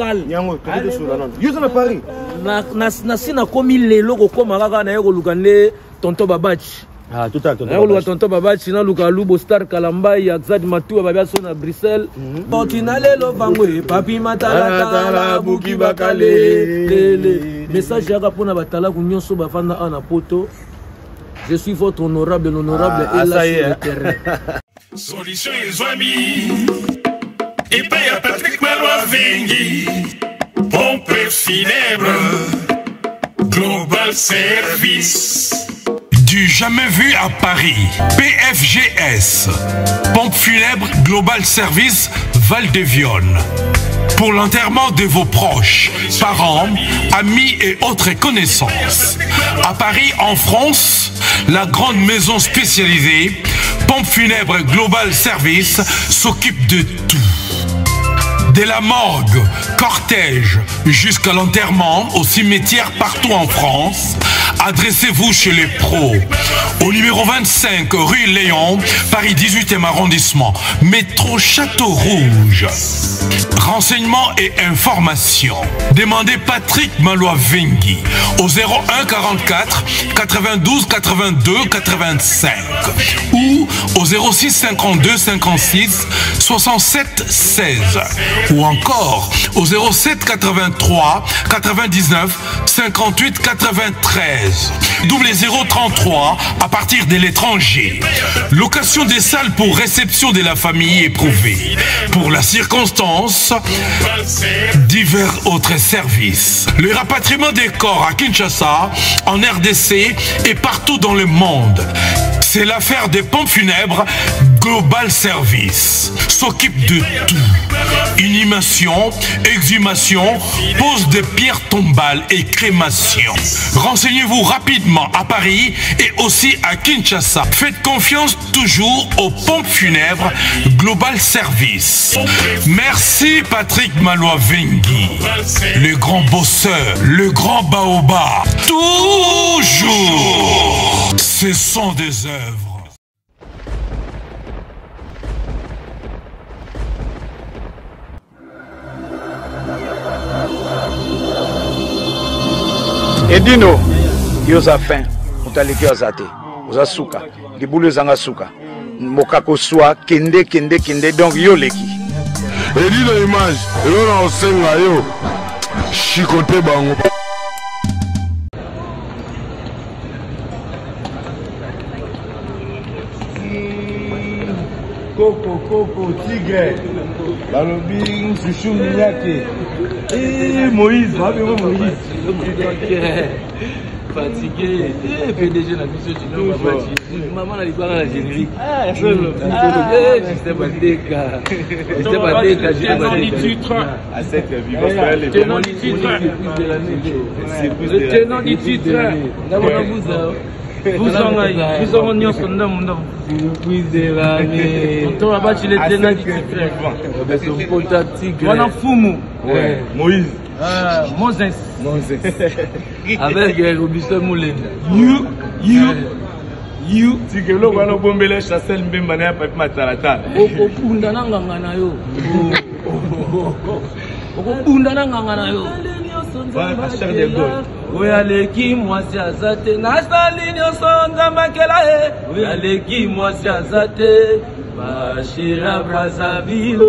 local. Nyango, tu sur la non. Yo na Paris. Na sina komi lelo ko koma kaka na yeko lukande tonto babachi. Ah, tout à fait. Na tonto babachi na luka Lubo Star Kalambai Axad Matou babia so na Bruxelles. Tontina lelo bangwe papi matala buki bakale. Message yaka pona batala ku nyonso bafanda ana poto. Je suis votre honorable, l'honorable est là sur le terrain. Solution et amis. Et paye à Patrick Malois Vengui. Pompe funèbre. Global Service. Du jamais vu à Paris. PFGS. Pompe funèbre Global Service Val-de-Vione. Pour l'enterrement de vos proches, parents, amis et autres connaissances. À Paris, en France, la grande maison spécialisée, Pompe funèbre Global Service, s'occupe de tout. De la morgue, cortège, jusqu'à l'enterrement au cimetière partout en France, adressez-vous chez les pros. Au numéro 25 rue Léon, Paris 18e arrondissement, métro Château Rouge. Renseignements et informations. Demandez Patrick Malois Vengui au 01 44 92 82 85 ou au 06 52 56 67 16 ou encore au 07 83 99 58 93 double 033 à partir de l'étranger. Location des salles pour réception de la famille éprouvée. Pour la circonstance, divers autres services. Le rapatriement des corps à Kinshasa, en RDC et partout dans le monde. C'est l'affaire des pompes funèbres Global Service. S'occupe de tout. Inhumation, exhumation, pose de pierres tombales et crémation. Renseignez-vous rapidement à Paris et aussi à Kinshasa. Faites confiance toujours aux pompes funèbres Global Service. Merci Patrick Malois Vengui, le grand bosseur, le grand baobab. Toujours. Ce sont des œuvres. Edino, yoza fin, mutaleki azate, oza suka, libulu zanga suka, mokako swa, kende, donc yo leki. Edino image, elona osenga yo, chikote bango. Coco, tigre, balobi, chouchou, mignake. Moïse, Moïse. Fatigué, PDG la mission du nom, maman a dit quoi la générique. J'étais pas déca. À cette vie, le tenant du titre. Le tenant du titre. Vous en avez son nom. Depuis de l'année. On t'a battu les tenants du titre. On a Foumou. Moïse. Moses. Avec Robinson Moulin. You. Si que l'on va nous bomber les chasseurs, nous allons faire un matalata. Okopunda na ngangana yo. Okopunda na ngangana yo. Cher de Gaulle. Oyaleki mwasi azate. Nastali nyoso nzamakela e. Oyaleki mwasi azate. Bashira Brazzaville.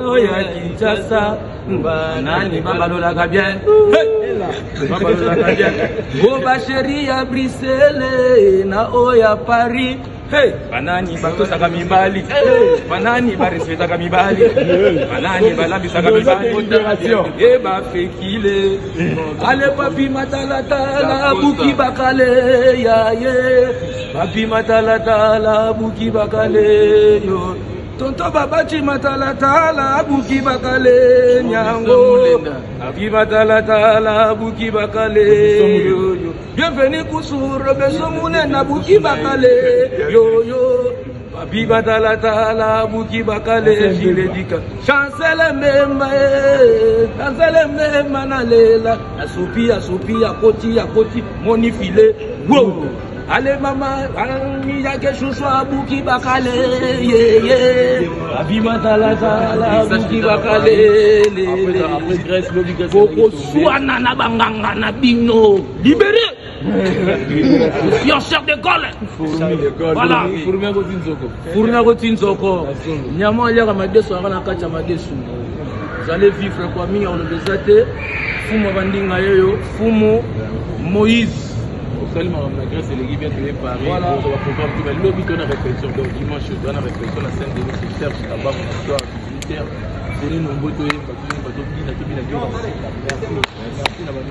Oya Kinshasa. Banani babalola kabien. Babalola kabien. Oba chéri ya Bruxelles na oya Paris. Hey, banani batosaka mibali. Banani barespectaka mibali. Banani balabisaka mibali. Modération. E ba fekile. Ale papi matalata buki bakale ya ye. Papi matalata buki bakale yo. Tonto babachi matalata buki bakale nyango. Papi matalata buki bakale yo. Bienvenue kusuro besomune na buki bakale yo. Papi matalata buki bakale jiledika. Chancele memba na lela. Asupia koti monifile. Wow. allez maman, il y a quelque chose à Bouki Bakale, Abimatala, Bouki Bakale, Koko Souana Nabanganga Nabino, libéré. Je suis en chef d'école. Voilà. Fournia Gotinzoko. Niamo Aliaga Madeso, Arana Kacha Madesu. Vous allez vivre quoi, mi on le zate. Fumo Vandinga Yoyo, Fumo Moïse. Seulement la Grèce et l'équipe vient de Paris. Voilà. On va comprendre que l'objet de la réflexion, donc dimanche, on a la réflexion, la scène de nous, c'est cher, c'est là-bas, mon histoire, militaire.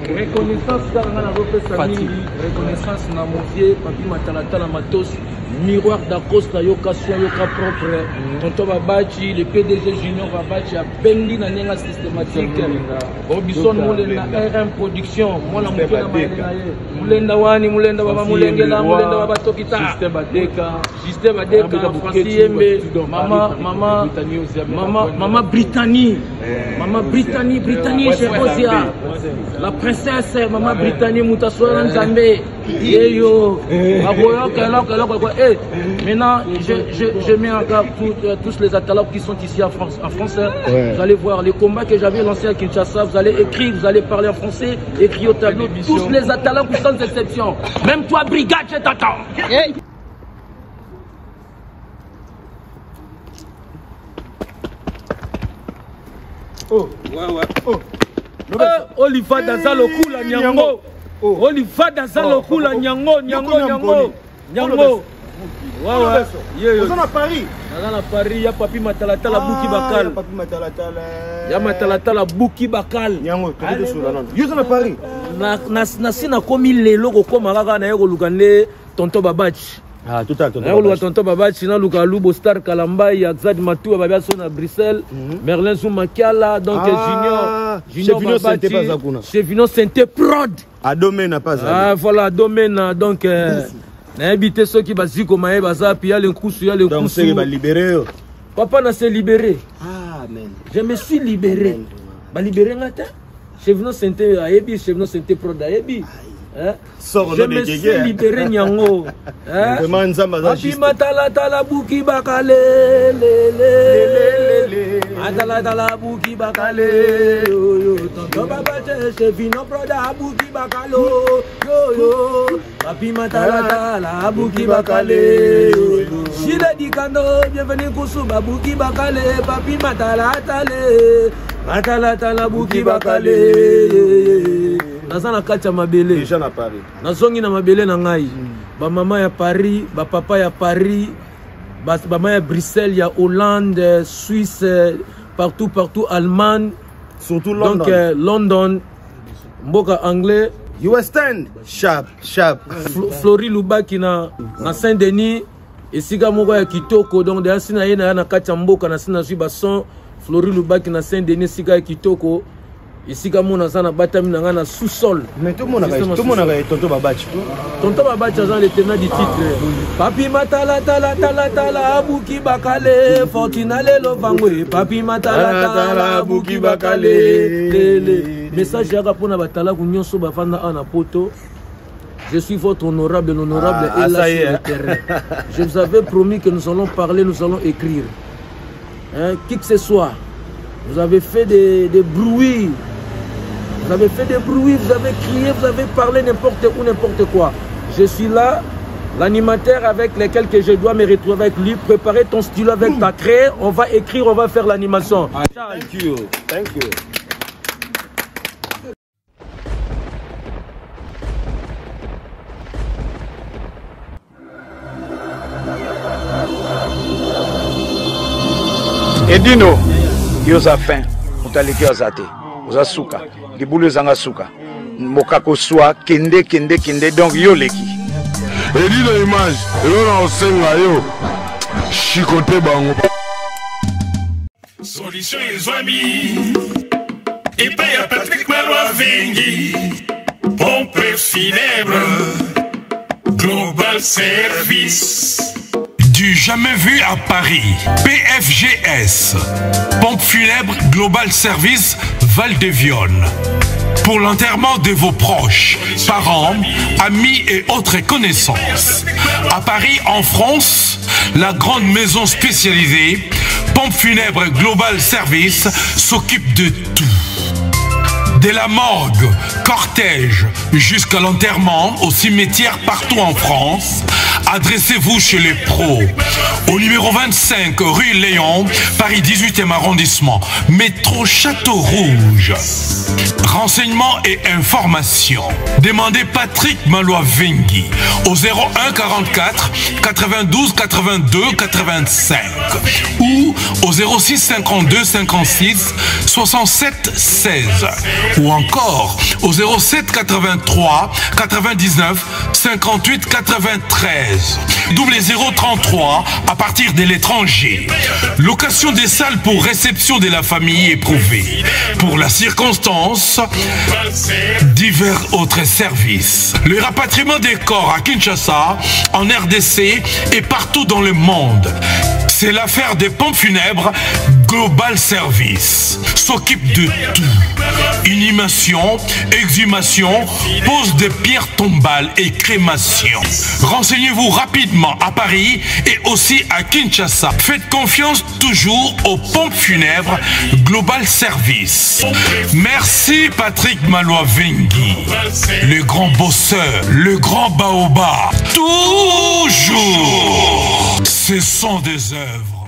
Reconnaissance reconnaissance na movier papi matalata na matos miroir d'Acosta yoka soin yoka propre tonto babachi le PDG Junior babachi a bengi na nenga systématique Robinson Mulenda RM production mwana mukena maenga ye mulenda wani mulenda baba mulengela mulenda baba tokita système badeka Francis Yembe mama Brittany chez Osia la princesse maman Brittany Moutassoa Nzambe yeyo maintenant je mets en garde tous les atalabs qui sont ici en France vous allez voir les combats que j'avais lancés à Kinshasa, vous allez écrire, vous allez parler en français, écrire au tableau tous les atalabs sans exception, même toi brigade je t'attends. Olifa Dazalo Kula Nyango. Olifa Dazalo Kula Nyango. Ouais. Vous en à Paris. Dans à Paris, il y a Papi Matalata la Bouki Bakal. Papi Matalata. Il y a Matalata la Bouki Bakal. Nyango, tu es sur la langue. Vous en à Paris. Na komi le logo koma kaka na yeko lukande tonto Babach. Ah, tout à fait. Tonto Babach na luka Lubo Star Kalambai Axad Matou babia son à Bruxelles. Merlin Soumakiala donc Junior Babach. Chez Vino Sainte Prod. À domaine n'a pas. Ah voilà, domaine donc n'habité ceux qui basi comme maé baza puis il y a le cousu, il y a le cousu. Donc c'est libéré. Papa n'a s'est libéré. Ah amen. Je me suis libéré. Ba libéré ngata. Chez Vino Sainte Ayebi, chez Vino Sainte Prod Ayebi. Je me suis libéré Nyango. Papi Matalata Bouki Bakale. Matalata Bouki Bakale. Tonto Babache, chez Vino Proda Bouki Bakalo. Papi Matalata Bouki Bakale. Chile Dikando, bienvenue Koussouba Bouki Bakale. Papi Matalata Matalata Bouki Bakale. Naza na kati ya mabele déjà na Paris nazongi na mabele na ngai ba mama ya Paris ba papa ya Paris ba mama ya Bruxelles ya Hollande Suisse partout Allemagne surtout London donc London mboka anglais US 10 sharp Flori Lubaki na Saint-Denis esika moko ya kitoko donc de asina yena na kati ya mboka na sina zwi ba son Flori Lubaki na Saint-Denis sika ya kitoko. Ici, comme on a ça, on a sous-sol. Mais tout le monde a Tonto Babachi. Tonto Babachi, c'est le tenant du titre. Papi Matala, Bouki Bakale, Fortinale Lovangwe. Papi Matala, Bouki Bakale. Message à Rapona Batala, Gounion Sobafana Anapoto. Je suis votre honorable, l'honorable est là sur le terrain. Je vous avais promis que nous allons parler, nous allons écrire. Qui que ce soit, vous avez fait des bruits. Vous avez fait des bruits, vous avez crié, vous avez parlé n'importe où, n'importe quoi. Je suis là, l'animateur avec lequel que je dois me retrouver avec lui. Préparez ton stylo avec ta craie. On va écrire, on va faire l'animation. Thank you. Edino, yoza fin, mutaliki ozate, oza suka, libulu zanga suka, mokako soa, kende, donc yo leki. Edino image, elona osenga yo, chikote bango. Solution Ezwami, et paye à Patrick Malois Vengi, pompe funèbre, Global Service. Du jamais vu à Paris, PFGS, Pompe funèbre Global Service Val-de-Vion. pour l'enterrement de vos proches, parents, amis et autres connaissances. À Paris, en France, la grande maison spécialisée Pompes Funèbres Global Service s'occupe de tout. De la morgue, cortège, jusqu'à l'enterrement au cimetière partout en France, adressez-vous chez les pros. Au numéro 25 rue Léon, Paris 18e arrondissement, métro Château Rouge. Renseignements et informations. Demandez Patrick Malois-Vengui au 01 44 92 82 85 ou au 06 52 56 67 16 ou encore au 07 83 99 58 93. Double 033 à partir de l'étranger. Location des salles pour réception de la famille éprouvée. Pour la circonstance, divers autres services. Le rapatriement des corps à Kinshasa, en RDC et partout dans le monde. C'est l'affaire des Pompes Funèbres Global Service. S'occupe de tout. Inhumation, exhumation, pose de pierres tombales et crémation. Renseignez-vous rapidement à Paris et aussi à Kinshasa. Faites confiance toujours aux Pompes Funèbres Global Service. Merci Patrick Malois-Vengui, le grand bosseur, le grand baobab. Toujours, ce sont des œuvres.